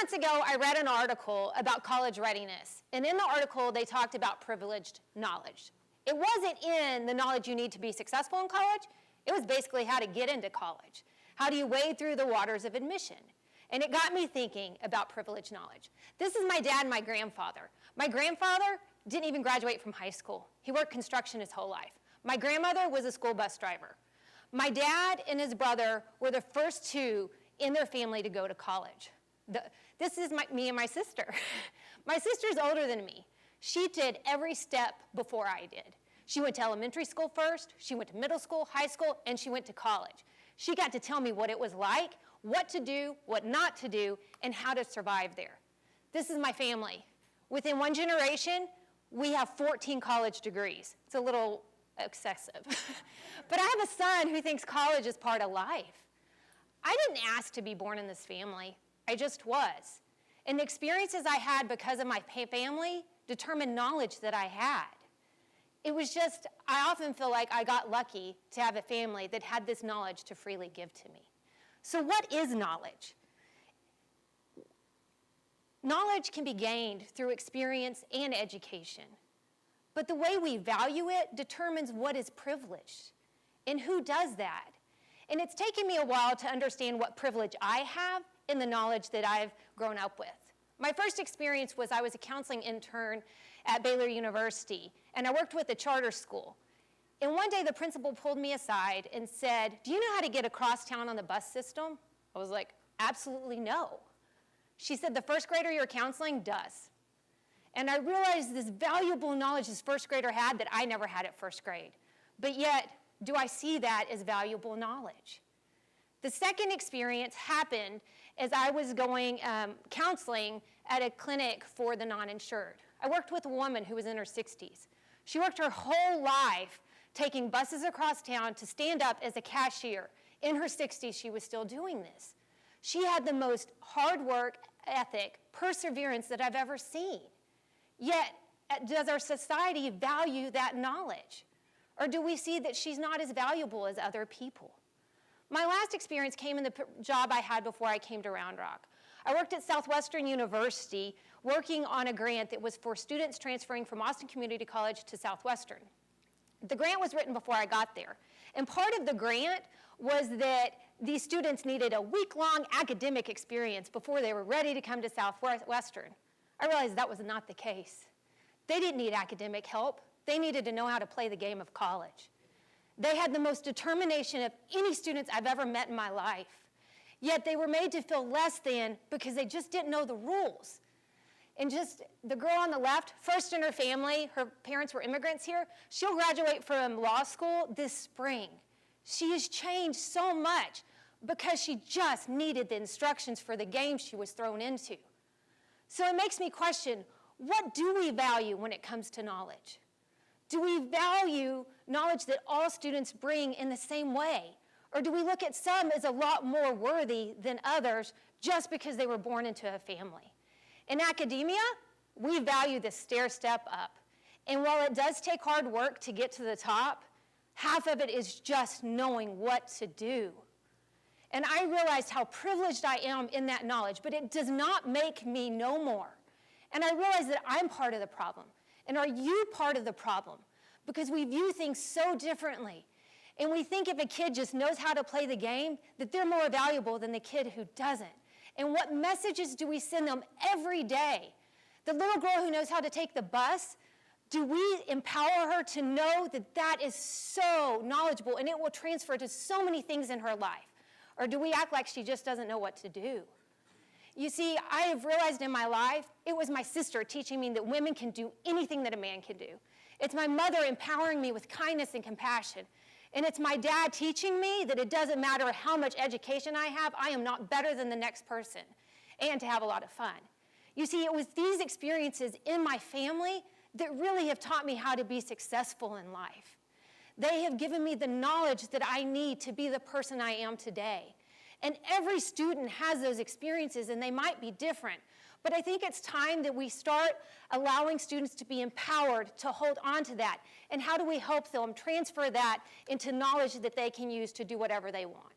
months ago, I read an article about college readiness. And in the article, they talked about privileged knowledge. It wasn't in the knowledge you need to be successful in college. It was basically how to get into college. How do you wade through the waters of admission? And it got me thinking about privileged knowledge. This is my dad and my grandfather. My grandfather didn't even graduate from high school. He worked construction his whole life. My grandmother was a school bus driver. My dad and his brother were the first two in their family to go to college. This is me and my sister. My sister's older than me. She did every step before I did. She went to elementary school first, she went to middle school, high school, and she went to college. She got to tell me what it was like, what to do, what not to do, and how to survive there. This is my family. Within one generation, we have 14 college degrees. It's a little excessive. But I have a son who thinks college is part of life. I didn't ask to be born in this family. I just was. And the experiences I had because of my family determined knowledge that I had. It was just, I often feel like I got lucky to have a family that had this knowledge to freely give to me. So what is knowledge? Knowledge can be gained through experience and education. But the way we value it determines what is privileged and who does that. And it's taken me a while to understand what privilege I have in the knowledge that I've grown up with. My first experience was I was a counseling intern at Baylor University, and I worked with a charter school. And one day the principal pulled me aside and said, "Do you know how to get across town on the bus system?" I was like, "Absolutely no." She said, "The first grader you're counseling does." And I realized this valuable knowledge this first grader had that I never had at first grade. But yet, do I see that as valuable knowledge? The second experience happened as I was going counseling at a clinic for the non-insured. I worked with a woman who was in her 60s. She worked her whole life taking buses across town to stand up as a cashier. In her 60s, she was still doing this. She had the most hard work ethic, perseverance that I've ever seen. Yet, does our society value that knowledge? Or do we see that she's not as valuable as other people? My last experience came in the job I had before I came to Round Rock. I worked at Southwestern University working on a grant that was for students transferring from Austin Community College to Southwestern. The grant was written before I got there. And part of the grant was that these students needed a week-long academic experience before they were ready to come to Southwestern. I realized that was not the case. They didn't need academic help. They needed to know how to play the game of college. They had the most determination of any students I've ever met in my life. Yet they were made to feel less than because they just didn't know the rules. And just the girl on the left, first in her family, her parents were immigrants here, she'll graduate from law school this spring. She has changed so much because she just needed the instructions for the game she was thrown into. So it makes me question, what do we value when it comes to knowledge? Do we value knowledge that all students bring in the same way? Or do we look at some as a lot more worthy than others just because they were born into a family? In academia, we value the stair step up. And while it does take hard work to get to the top, half of it is just knowing what to do. And I realized how privileged I am in that knowledge, but it does not make me know more. And I realized that I'm part of the problem. And are you part of the problem? Because we view things so differently. And we think if a kid just knows how to play the game, that they're more valuable than the kid who doesn't. And what messages do we send them every day? The little girl who knows how to take the bus, do we empower her to know that that is so knowledgeable and it will transfer to so many things in her life? Or do we act like she just doesn't know what to do? You see, I have realized in my life, it was my sister teaching me that women can do anything that a man can do. It's my mother empowering me with kindness and compassion. And it's my dad teaching me that it doesn't matter how much education I have, I am not better than the next person, and to have a lot of fun. You see, it was these experiences in my family that really have taught me how to be successful in life. They have given me the knowledge that I need to be the person I am today. And every student has those experiences, and they might be different. But I think it's time that we start allowing students to be empowered to hold on to that. And how do we help them transfer that into knowledge that they can use to do whatever they want?